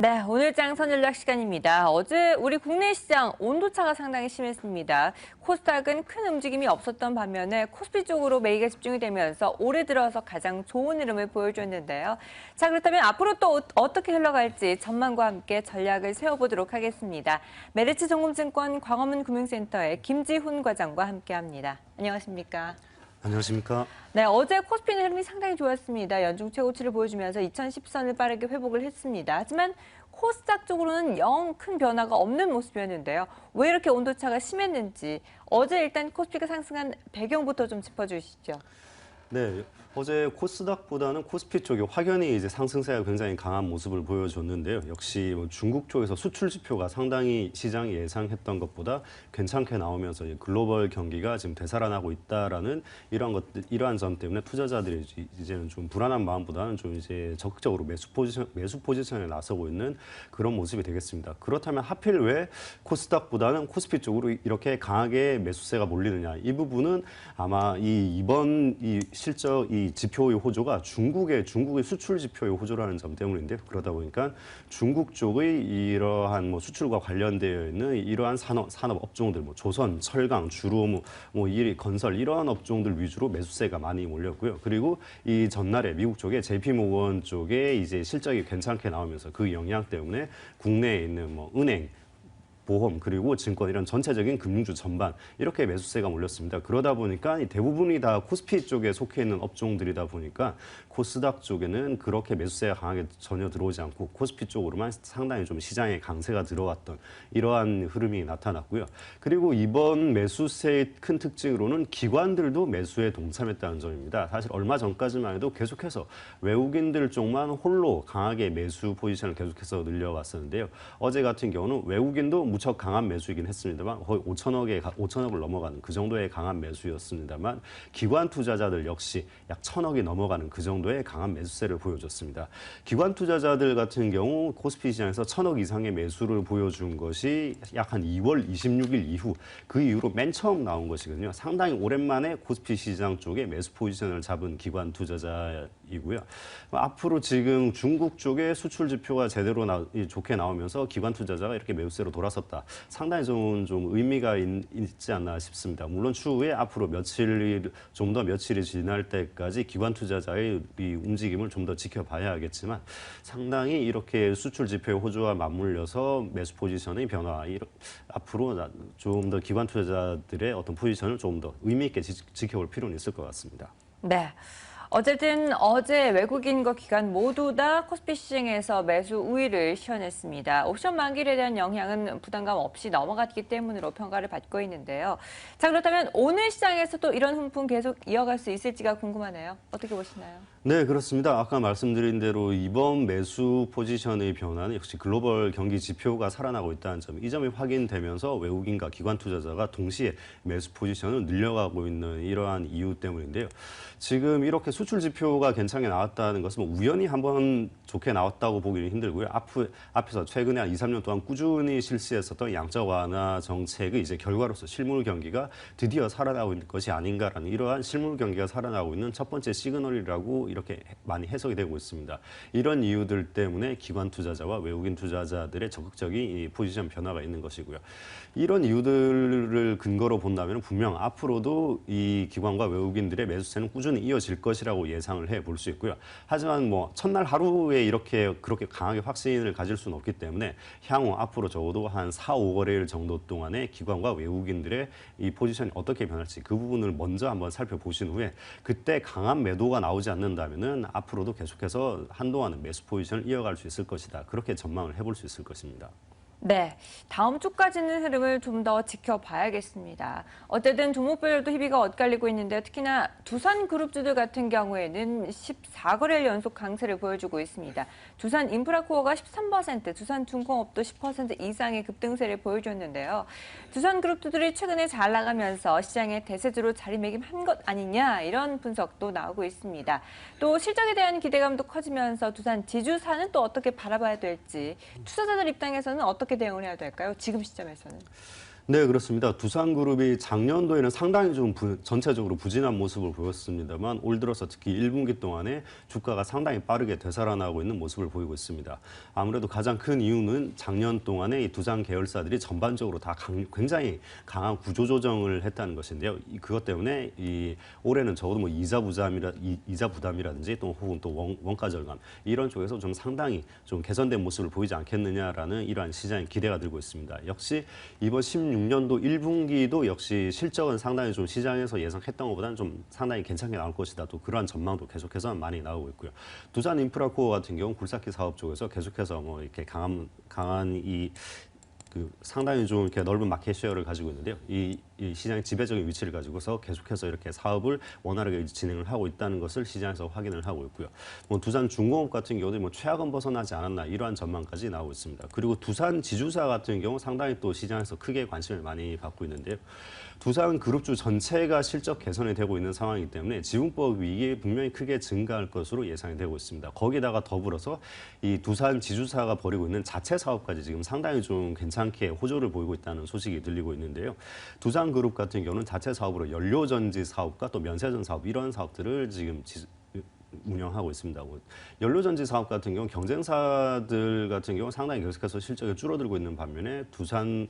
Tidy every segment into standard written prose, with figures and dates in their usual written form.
네, 오늘 장 선전략 시간입니다. 어제 우리 국내 시장 온도차가 상당히 심했습니다. 코스닥은 큰 움직임이 없었던 반면에 코스피 쪽으로 매기가 집중이 되면서 올해 들어서 가장 좋은 흐름을 보여줬는데요. 자, 그렇다면 앞으로 또 어떻게 흘러갈지 전망과 함께 전략을 세워보도록 하겠습니다. 메리츠 정금증권 광화문 금융센터의 김지훈 과장과 함께합니다. 안녕하십니까? 안녕하십니까? 네, 어제 코스피는 흐름이 상당히 좋았습니다. 연중 최고치를 보여주면서 2010선을 빠르게 회복을 했습니다. 하지만 코스닥 쪽으로는 영 큰 변화가 없는 모습이었는데요. 왜 이렇게 온도차가 심했는지 어제 일단 코스피가 상승한 배경부터 좀 짚어주시죠. 네, 어제 코스닥보다는 코스피 쪽이 확연히 이제 상승세가 굉장히 강한 모습을 보여줬는데요. 역시 뭐 중국 쪽에서 수출 지표가 상당히 시장이 예상했던 것보다 괜찮게 나오면서 글로벌 경기가 지금 되살아나고 있다라는 이러한 점 때문에 투자자들이 이제는 좀 불안한 마음보다는 좀 이제 적극적으로 매수 포지션에 나서고 있는 그런 모습이 되겠습니다. 그렇다면 하필 왜 코스닥보다는 코스피 쪽으로 이렇게 강하게 매수세가 몰리느냐? 이 부분은 아마 이번 실적 이 지표의 호조가 중국의 수출 지표의 호조라는 점 때문인데요. 그러다 보니까 중국 쪽의 이러한 뭐 수출과 관련되어 있는 이러한 산업 업종들, 뭐 조선, 철강, 주로 건설 이러한 업종들 위주로 매수세가 많이 몰렸고요. 그리고 이 전날에 미국 쪽에 JP모건 쪽에 이제 실적이 괜찮게 나오면서 그 영향 때문에 국내에 있는 뭐 은행 보험 그리고 증권 이런 전체적인 금융주 전반 이렇게 매수세가 몰렸습니다. 그러다 보니까 대부분이 다 코스피 쪽에 속해 있는 업종들이다 보니까 코스닥 쪽에는 그렇게 매수세가 강하게 전혀 들어오지 않고 코스피 쪽으로만 상당히 좀 시장에 강세가 들어갔던 이러한 흐름이 나타났고요. 그리고 이번 매수세의 큰 특징으로는 기관들도 매수에 동참했다는 점입니다. 사실 얼마 전까지만 해도 계속해서 외국인들 쪽만 홀로 강하게 매수 포지션을 계속해서 늘려왔었는데요. 어제 같은 경우는 외국인도 무척 강한 매수이긴 했습니다만 거의 5천억을 넘어가는 그 정도의 강한 매수였습니다만 기관 투자자들 역시 약 1,000억이 넘어가는 그 정도의 강한 매수세를 보여줬습니다. 기관 투자자들 같은 경우 코스피 시장에서 1,000억 이상의 매수를 보여준 것이 약 한 2월 26일 이후 그 이후로 맨 처음 나온 것이거든요. 상당히 오랜만에 코스피 시장 쪽에 매수 포지션을 잡은 기관 투자자이고요. 앞으로 지금 중국 쪽에 수출 지표가 제대로 좋게 나오면서 기관 투자자가 이렇게 매수세로 돌아섰다. 상당히 좀 의미가 있지 않나 싶습니다. 물론 추후에 앞으로 며칠이 지날 때까지 기관 투자자의 이 움직임을 좀 더 지켜봐야 하겠지만 상당히 이렇게 수출 지표의 호조와 맞물려서 매수 포지션의 변화, 앞으로 좀 더 기관 투자자들의 어떤 포지션을 좀 더 의미 있게 지켜볼 필요는 있을 것 같습니다. 네. 어쨌든 어제 외국인과 기관 모두 다 코스피 시장에서 매수 우위를 시현했습니다. 옵션 만기일에 대한 영향은 부담감 없이 넘어갔기 때문으로 평가를 받고 있는데요. 자, 그렇다면 오늘 시장에서도 이런 훈풍 계속 이어갈 수 있을지가 궁금하네요. 어떻게 보시나요? 네, 그렇습니다. 아까 말씀드린 대로 이번 매수 포지션의 변화는 역시 글로벌 경기 지표가 살아나고 있다는 점, 이 점이 확인되면서 외국인과 기관 투자자가 동시에 매수 포지션을 늘려가고 있는 이러한 이유 때문인데요. 지금 이렇게 수출 지표가 괜찮게 나왔다는 것은 우연히 한번 좋게 나왔다고 보기는 힘들고요. 앞에서 최근에 한 2, 3년 동안 꾸준히 실시했었던 양적 완화 정책의 이제 결과로서 실물 경기가 드디어 살아나고 있는 것이 아닌가라는 이러한 실물 경기가 살아나고 있는 첫 번째 시그널이라고 이렇게 많이 해석이 되고 있습니다. 이런 이유들 때문에 기관 투자자와 외국인 투자자들의 적극적인 이 포지션 변화가 있는 것이고요. 이런 이유들을 근거로 본다면 분명 앞으로도 이 기관과 외국인들의 매수세는 꾸준히 이어질 것이라고 예상을 해볼 수 있고요. 하지만 뭐 첫날 하루에 그렇게 강하게 확신을 가질 수는 없기 때문에 향후 앞으로 적어도 한 4, 5거래일 정도 동안에 기관과 외국인들의 이 포지션이 어떻게 변할지 그 부분을 먼저 한번 살펴보신 후에 그때 강한 매도가 나오지 않는다면은 앞으로도 계속해서 한동안은 매수 포지션을 이어갈 수 있을 것이다. 그렇게 전망을 해볼 수 있을 것입니다. 네, 다음 주까지는 흐름을 좀 더 지켜봐야겠습니다. 어쨌든 종목별로도 희비가 엇갈리고 있는데 특히나 두산그룹주들 같은 경우에는 14거래일 연속 강세를 보여주고 있습니다. 두산인프라코어가 13%, 두산중공업도 10% 이상의 급등세를 보여줬는데요. 두산그룹주들이 최근에 잘 나가면서 시장의 대세주로 자리매김한 것 아니냐 이런 분석도 나오고 있습니다. 또 실적에 대한 기대감도 커지면서 두산 지주사는 또 어떻게 바라봐야 될지 투자자들 입장에서는 어떻게 대응을 해야 될까요? 지금 시점에서는. 네, 그렇습니다. 두산그룹이 작년도에는 상당히 좀 전체적으로 부진한 모습을 보였습니다만 올 들어서 특히 1분기 동안에 주가가 상당히 빠르게 되살아나고 있는 모습을 보이고 있습니다. 아무래도 가장 큰 이유는 작년 동안에 이 두산 계열사들이 전반적으로 다 굉장히 강한 구조 조정을 했다는 것인데요. 그것 때문에 올해는 적어도 뭐 이자 부담이라든지 또 혹은 또 원가 절감 이런 쪽에서 좀 상당히 좀 개선된 모습을 보이지 않겠느냐라는 이러한 시장의 기대가 들고 있습니다. 역시 이번 16년도 1분기도 역시 실적은 상당히 좀 시장에서 예상했던 것보다는 좀 상당히 괜찮게 나올 것이다. 또 그러한 전망도 계속해서 많이 나오고 있고요. 두산 인프라코어 같은 경우 굴삭기 사업 쪽에서 계속해서 뭐 이렇게 강한 상당히 좀 이렇게 넓은 마켓 쉐어를 가지고 있는데요. 이 시장의 지배적인 위치를 가지고서 계속해서 이렇게 사업을 원활하게 진행을 하고 있다는 것을 시장에서 확인을 하고 있고요. 뭐 두산 중공업 같은 경우도 뭐 최악은 벗어나지 않았나 이러한 전망까지 나오고 있습니다. 그리고 두산 지주사 같은 경우 상당히 또 시장에서 크게 관심을 많이 받고 있는데요. 두산 그룹주 전체가 실적 개선이 되고 있는 상황이기 때문에 지분법 이익이 분명히 크게 증가할 것으로 예상이 되고 있습니다. 거기다가 더불어서 이 두산 지주사가 벌이고 있는 자체 사업까지 지금 상당히 좀 괜찮게 호조를 보이고 있다는 소식이 들리고 있는데요. 두산 그룹 같은 경우는 자체 사업으로 연료전지 사업과 또 면세점 사업 이런 사업들을 지금 운영하고 있습니다. 연료전지 사업 같은 경우 경쟁사들 같은 경우 상당히 계속해서 실적이 줄어들고 있는 반면에 두산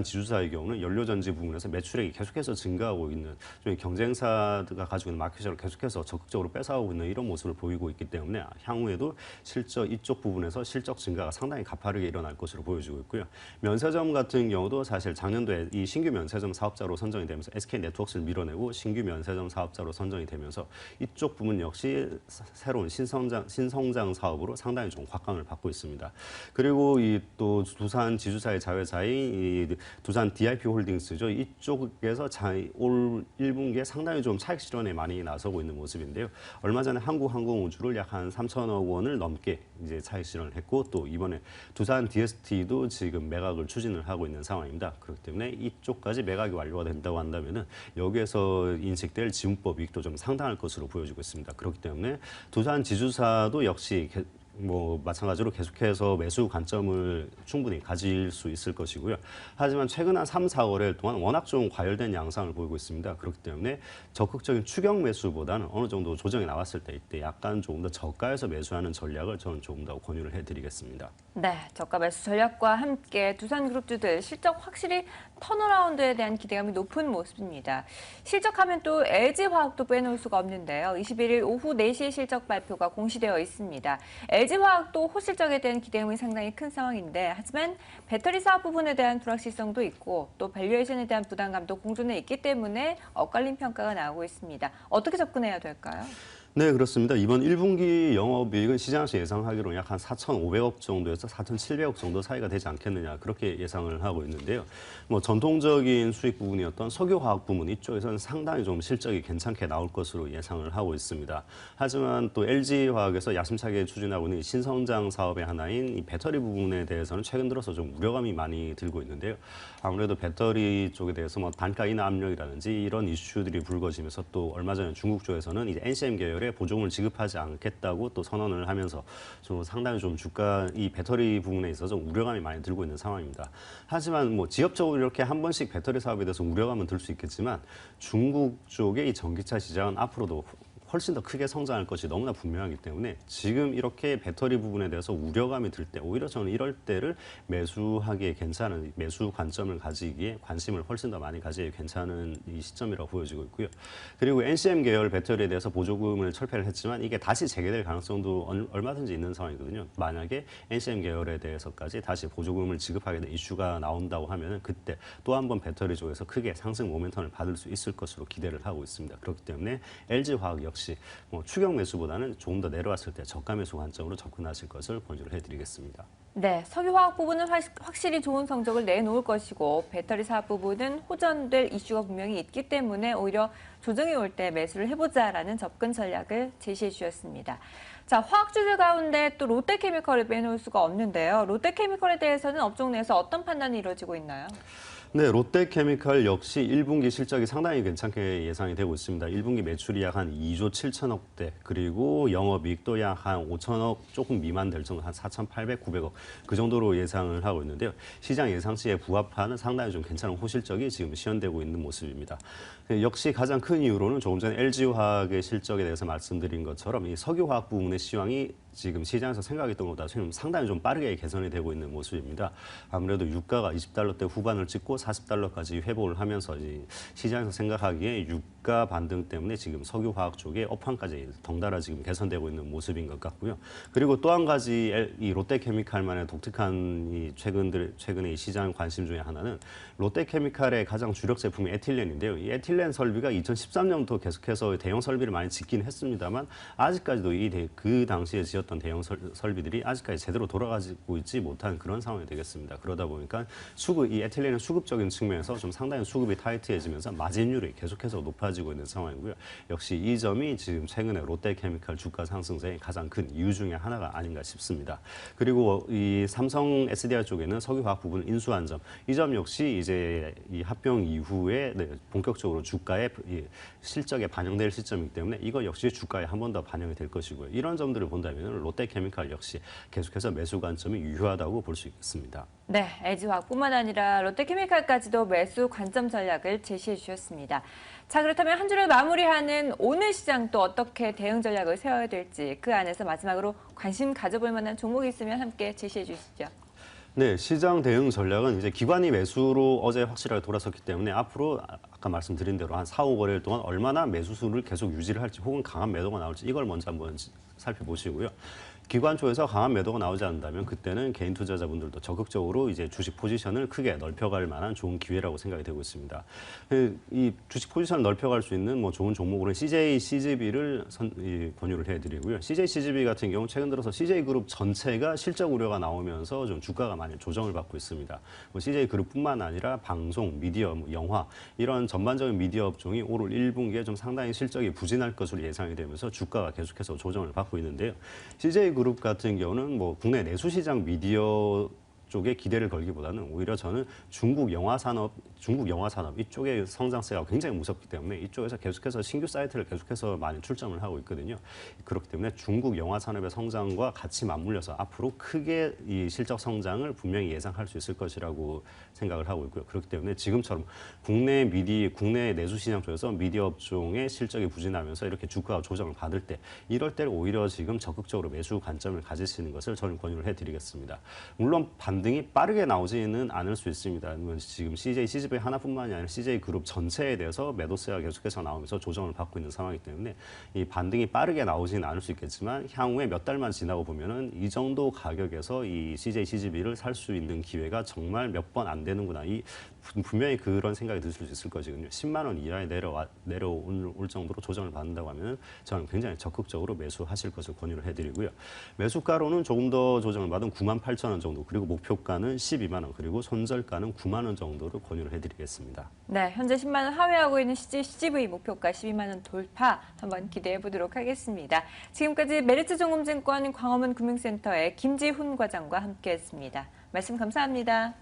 지주사의 경우는 연료전지 부분에서 매출액이 계속해서 증가하고 있는 좀 경쟁사가 가지고 있는 마켓을 계속해서 적극적으로 뺏어가고 있는 이런 모습을 보이고 있기 때문에 향후에도 실적 이쪽 부분에서 실적 증가가 상당히 가파르게 일어날 것으로 보여지고 있고요. 면세점 같은 경우도 사실 작년도에 이 신규 면세점 사업자로 선정이 되면서 SK네트워크를 밀어내고 신규 면세점 사업자로 선정이 되면서 이쪽 부분 역시 새로운 신성장 사업으로 상당히 좀 곽광을 받고 있습니다. 그리고 또 두산 지주사의 자회사인 두산 DIP홀딩스죠. 이쪽에서 올 1분기에 상당히 좀 차익 실현에 많이 나서고 있는 모습인데요. 얼마 전에 한국항공우주를 약 한 3천억 원을 넘게 이제 차익 실현을 했고 또 이번에 두산 DST도 지금 매각을 추진을 하고 있는 상황입니다. 그렇기 때문에 이쪽까지 매각이 완료가 된다고 한다면은 여기에서 인식될 지분법 이익도 좀 상당할 것으로 보여지고 있습니다. 그렇기 때문에 두산 지주사도 역시 뭐 마찬가지로 계속해서 매수 관점을 충분히 가질 수 있을 것이고요. 하지만 최근 한 3, 4거래일 동안 워낙 좀 과열된 양상을 보이고 있습니다. 그렇기 때문에 적극적인 추격 매수보다는 어느 정도 조정이 나왔을 때 이때 약간 조금 더 저가에서 매수하는 전략을 저는 조금 더 권유를 해드리겠습니다. 네, 저가 매수 전략과 함께 두산그룹주들 실적 확실히 턴어라운드에 대한 기대감이 높은 모습입니다. 실적하면 또 LG화학도 빼놓을 수가 없는데요. 21일 오후 4시에 실적 발표가 공시되어 있습니다. LG화학도 호실적에 대한 기대감이 상당히 큰 상황인데 하지만 배터리 사업 부분에 대한 불확실성도 있고 또 밸류에이션에 대한 부담감도 공존해 있기 때문에 엇갈린 평가가 나오고 있습니다. 어떻게 접근해야 될까요? 네, 그렇습니다. 이번 1분기 영업이익은 시장에서 예상하기로는 약 한 4,500억 정도에서 4,700억 정도 사이가 되지 않겠느냐 그렇게 예상을 하고 있는데요. 뭐 전통적인 수익 부분이었던 석유화학 부문 이쪽에서는 상당히 좀 실적이 괜찮게 나올 것으로 예상을 하고 있습니다. 하지만 또 LG화학에서 야심차게 추진하고 있는 신성장 사업의 하나인 이 배터리 부분에 대해서는 최근 들어서 좀 우려감이 많이 들고 있는데요. 아무래도 배터리 쪽에 대해서 뭐 단가 인하 압력이라든지 이런 이슈들이 불거지면서 또 얼마 전에 중국 쪽에서는 이제 NCM 계열의 보조금을 지급하지 않겠다고 또 선언을 하면서 좀 상당히 좀 주가 이 배터리 부분에 있어서 우려감이 많이 들고 있는 상황입니다. 하지만 뭐 지역적으로 이렇게 한 번씩 배터리 사업에 대해서 우려감은 들 수 있겠지만 중국 쪽의 이 전기차 시장은 앞으로도 훨씬 더 크게 성장할 것이 너무나 분명하기 때문에 지금 이렇게 배터리 부분에 대해서 우려감이 들 때 오히려 저는 이럴 때를 매수하기에 괜찮은 매수 관점을 가지기에 관심을 훨씬 더 많이 가지기에 괜찮은 이 시점이라고 보여지고 있고요. 그리고 NCM 계열 배터리에 대해서 보조금을 철폐를 했지만 이게 다시 재개될 가능성도 얼마든지 있는 상황이거든요. 만약에 NCM 계열에 대해서까지 다시 보조금을 지급하게 된 이슈가 나온다고 하면은 그때 또 한 번 배터리 쪽에서 크게 상승 모멘텀을 받을 수 있을 것으로 기대를 하고 있습니다. 그렇기 때문에 LG화학 역시 뭐 추격 매수보다는 조금 더 내려왔을 때 저가 매수 관점으로 접근하실 것을 권유를 해드리겠습니다. 네, 석유화학 부분은 확실히 좋은 성적을 내놓을 것이고 배터리 사업 부분은 호전될 이슈가 분명히 있기 때문에 오히려 조정이 올 때 매수를 해보자라는 접근 전략을 제시해 주셨습니다. 자, 화학주들 가운데 또 롯데케미컬을 빼놓을 수가 없는데요. 롯데케미컬에 대해서는 업종 내에서 어떤 판단이 이루어지고 있나요? 네, 롯데케미칼 역시 1분기 실적이 상당히 괜찮게 예상이 되고 있습니다. 1분기 매출이 약 한 2조 7천억대, 그리고 영업이익도 약 한 5천억 조금 미만 될 정도, 한 4,800, 900억 그 정도로 예상을 하고 있는데요. 시장 예상치에 부합하는 상당히 좀 괜찮은 호실적이 지금 시현되고 있는 모습입니다. 역시 가장 큰 이유로는 조금 전에 LG화학의 실적에 대해서 말씀드린 것처럼 이 석유화학 부문의 시황이 지금 시장에서 생각했던 것보다 지금 상당히 좀 빠르게 개선이 되고 있는 모습입니다. 아무래도 유가가 20달러대 후반을 찍고 40달러까지 회복을 하면서 시장에서 생각하기에 유가 반등 때문에 지금 석유화학 쪽에 업황까지 덩달아 지금 개선되고 있는 모습인 것 같고요. 그리고 또 한 가지 이 롯데케미칼만의 독특한 이 최근의 이 시장 관심 중에 하나는 롯데케미칼의 가장 주력 제품이 에틸렌인데요. 이 에틸렌 설비가 2013년부터 계속해서 대형 설비를 많이 짓긴 했습니다만 아직까지도 그 당시에 지었던 대형 설비들이 아직까지 제대로 돌아가고 있지 못한 그런 상황이 되겠습니다. 그러다 보니까 이 에틸렌의 수급적인 측면에서 좀 상당히 수급이 타이트해지면서 마진율이 계속해서 높아지고 있는 상황이고요. 역시 이 점이 지금 최근에 롯데케미칼 주가 상승세의 가장 큰 이유 중에 하나가 아닌가 싶습니다. 그리고 이 삼성 SDI 쪽에는 석유화학 부분을 인수한 점, 이 점 역시 이제 이 합병 이후에 본격적으로 주가의 실적에 반영될 시점이기 때문에 이거 역시 주가에 한 번 더 반영이 될 것이고요. 이런 점들을 본다면 롯데케미칼 역시 계속해서 매수 관점이 유효하다고 볼 수 있습니다. 네, LG화학뿐만 아니라 롯데케미칼까지도 매수 관점 전략을 제시해 주셨습니다. 자, 그렇다면 한 주를 마무리하는 오늘 시장 또 어떻게 대응 전략을 세워야 될지 그 안에서 마지막으로 관심 가져볼 만한 종목이 있으면 함께 제시해 주시죠. 네, 시장 대응 전략은 이제 기관이 매수로 어제 확실하게 돌아섰기 때문에 앞으로 아까 말씀드린 대로 한 4, 5거래일 동안 얼마나 매수수를 계속 유지를 할지 혹은 강한 매도가 나올지 이걸 먼저 한번 살펴보시고요. 기관 쪽에서 강한 매도가 나오지 않는다면 그때는 개인 투자자분들도 적극적으로 이제 주식 포지션을 크게 넓혀갈 만한 좋은 기회라고 생각이 되고 있습니다. 이 주식 포지션을 넓혀갈 수 있는 뭐 좋은 종목으로는 CJ CGV를 권유를 해드리고요. CJ CGV 같은 경우 최근 들어서 CJ 그룹 전체가 실적 우려가 나오면서 좀 주가가 많이 조정을 받고 있습니다. 뭐 CJ 그룹뿐만 아니라 방송, 미디어, 영화 이런 전반적인 미디어 업종이 올 1분기에 좀 상당히 실적이 부진할 것으로 예상이 되면서 주가가 계속해서 조정을 받고 있는데요. CJ 그룹 같은 경우는 뭐 국내 내수시장 미디어 쪽에 기대를 걸기보다는 오히려 저는 중국 영화 산업 이쪽의 성장세가 굉장히 무섭기 때문에 이쪽에서 계속해서 신규 사이트를 계속해서 많이 출점을 하고 있거든요. 그렇기 때문에 중국 영화 산업의 성장과 같이 맞물려서 앞으로 크게 이 실적 성장을 분명히 예상할 수 있을 것이라고 생각을 하고 있고요. 그렇기 때문에 지금처럼 국내 내수시장 쪽에서 미디어 업종의 실적이 부진하면서 이렇게 주가가 조정을 받을 때 이럴 때 오히려 지금 적극적으로 매수 관점을 가지시는 것을 저는 권유를 해드리겠습니다. 물론 반등이 빠르게 나오지는 않을 수 있습니다. 지금 CJ CGV 하나뿐만이 아니라 CJ 그룹 전체에 대해서 매도세가 계속해서 나오면서 조정을 받고 있는 상황이기 때문에 이 반등이 빠르게 나오지는 않을 수 있겠지만 향후에 몇 달만 지나고 보면은 이 정도 가격에서 이 CJ CGV를 살 수 있는 기회가 정말 몇 번 안 되는구나. 분명히 그런 생각이 드실 수 있을 것이거든요. 10만 원 이하에 내려올 정도로 조정을 받는다고 하면 저는 굉장히 적극적으로 매수하실 것을 권유를 해드리고요. 매수가로는 조금 더 조정을 받은 9만 8천 원 정도, 그리고 목표가는 12만 원, 그리고 손절가는 9만 원 정도를 권유를 해드리겠습니다. 네, 현재 10만 원 하회하고 있는 CGV 목표가 12만 원 돌파 한번 기대해 보도록 하겠습니다. 지금까지 메리츠증권증권 광화문 금융센터의 김지훈 과장과 함께했습니다. 말씀 감사합니다.